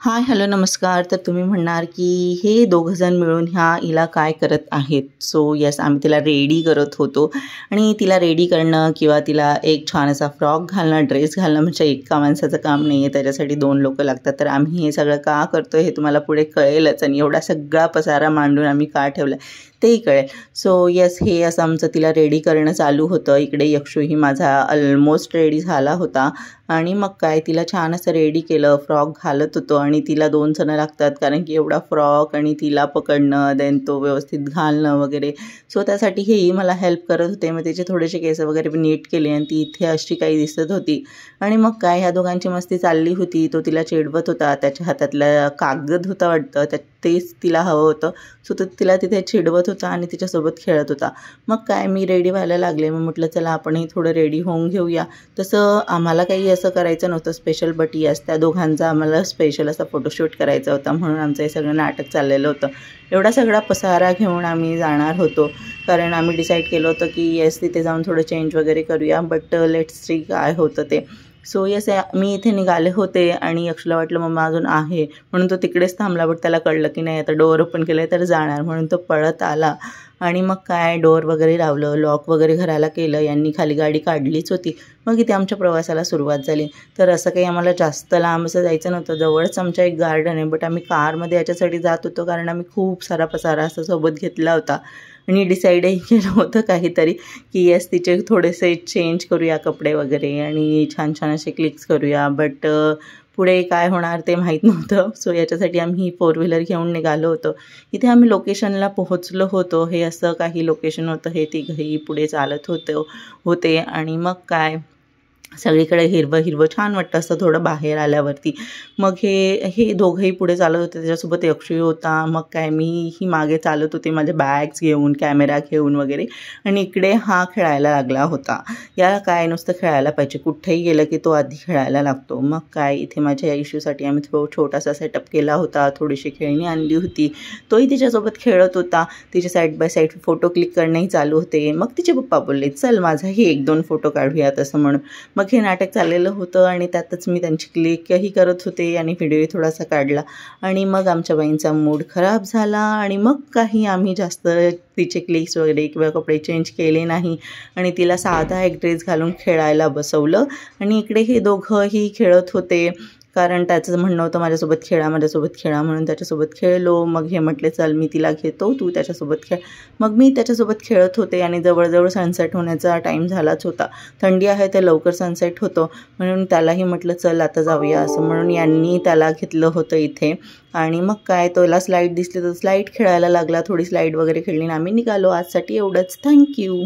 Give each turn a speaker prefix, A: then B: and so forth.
A: हाय, hello, नमस्कार. तर तुम्ही म्हणणार की हे दोघंजण मिळून हिला काय करत आहेत. सो येस, आम्ही तिला रेडी करत होतो आणि तिला रेडी करणं किंवा तिला एक छान असा फ्रॉक घालणं, ड्रेस घालणं म्हणजे एका माणसाचं काम नाही आहे. त्याच्यासाठी 2 लोकं लागतात. तर आम्ही हे सगळं का करतो हे तुम्हाला पुढे कळेलच आणि एवढा सगळा पसारा मांडून आम्ही का ठेवला तेही कळेल. सो येस, हे असं आमचं तिला रेडी करणं चालू होतं. इकडे यक्षूही माझा ऑलमोस्ट रेडी झाला होता आणि मग काय तिला छान असं रेडी केलं. फ्रॉक घालत होतो आणि तिला 2 जणं लागतात कारण की एवढा फ्रॉक आणि तिला पकडणं, देन तो व्यवस्थित घालणं वगैरे. सो त्यासाठी हेही मला हेल्प करत होते. मग तिचे थोडेसे केस वगैरे नीट केले आणि ती इथे अशी काही दिसत होती. आणि मग काय ह्या दोघांची मस्ती चालली होती. तो तिला चिडवत होता. त्याच्या हातातला कागद होता वाटतं, तेच तिला हवं होतं. सो तो तिला तिथे चिडवत होता आणि तिच्यासोबत खेळत होता. मग काय मी रेडी व्हायला लागले. मग म्हटलं चला आपणही थोडं रेडी होऊन घेऊया. तसं आम्हाला काही असं करायचं नव्हतं स्पेशल, बट येस त्या दोघांचा आम्हाला स्पेशल असा फोटोशूट करायचा होता म्हणून आमचं हे सगळं नाटक चाललेलं होतं. एवढा सगळा पसारा घेऊन आम्ही जाणार होतो कारण आम्ही डिसाईड केलं होतं की येस तिथे जाऊन थोडं चेंज वगैरे करूया, बट लेट्स सी काय होतं ते. सो येस, मी इथे निघाले होते आणि यक्षला वाटलं मम्मा अजून आहे म्हणून तो तिकडेच थांबला. बट त्याला कळलं की नाही आता डोअर ओपन केलं तर जाणार, म्हणून तो पळत आला आणि मग काय डोअर वगैरे लावलं, लॉक वगैरे घराला केलं. यांनी खाली गाडी काढलीच होती. मग इथे आमच्या प्रवासाला सुरुवात झाली. तर असं काही आम्हाला जास्त लांब असं जायचं नव्हतं. जवळच आमच्या एक गार्डन आहे, बट आम्ही कारमध्ये याच्यासाठी जात होतो कारण आम्ही खूप सारा पसारा असा सोबत घेतला होता आणि डिसाईडही केलं होतं काहीतरी की येस तिचे थोडेसे चेंज करूया कपडे वगैरे आणि छान छान असे क्लिक्स करूया. बट पुढे काय होणार ते माहीत नव्हतं. सो याच्यासाठी आम्ही 4 व्हीलर घेऊन निघालो होतो. इथे आम्ही लोकेशनला पोहोचलो होतो. हे असं काही लोकेशन होतं. हे तिघंही पुढे चालत होते आणि मग काय सगळीकडे हिरवं हिरवं छान वाटतं असं थोडं बाहेर आल्यावरती. मग हे दोघंही पुढे चालत होते. त्याच्यासोबत यक्षू होता. मग काय मीही मागे चालत होते माझे बॅग्स घेऊन, कॅमेरा घेऊन वगैरे. आणि इकडे हा खेळायला लागला होता. याला काय नुसतं खेळायला पाहिजे, कुठेही गेलं की तो आधी खेळायला लागतो. मग काय इथे माझ्या इश्यूसाठी आम्ही छोटासा सेटअप केला होता. थोडीशी खेळणी आणली होती. तोही तिच्यासोबत खेळत होता. तिचे side by side photo click करणंही चालू होते. मग तिचे पप्पा बोलले चल माझाही 1-2 फोटो काढूयात असं म्हणून. मग हे नाटक चाललेलं होतं आणि त्यातच मी त्यांची क्लिकही करत होते आणि व्हिडिओही थोडासा काढला. आणि मग आमच्या बाईंचा मूड खराब झाला आणि मग काही आम्ही जास्त तिचे क्लिक्स वगैरे किंवा कपडे चेंज केले नाही आणि तिला साधा एक ड्रेस घालून खेळायला बसवलं. आणि इकडे हे दोघंही खेळत होते कारण त्याचं म्हणणं होतं माझ्यासोबत खेळा म्हणून त्याच्यासोबत खेळलो. मग हे म्हटले चल मी तिला घेतो, तू त्याच्यासोबत खेळ. मग मी त्याच्यासोबत खेळत होते आणि जवळजवळ सनसेट होण्याचा टाईम झालाच होता. थंडी आहे तर लवकर सनसेट होतो म्हणून त्यालाही म्हटलं चल आता जाऊया असं म्हणून यांनी त्याला घेतलं होतं इथे. आणि मग काय तोला स्लाईड दिसली तर स्लाईड खेळायला लागला. थोडी स्लाईड वगैरे खेळली आणि आम्ही निघालो. आजसाठी एवढंच. थँक्यू.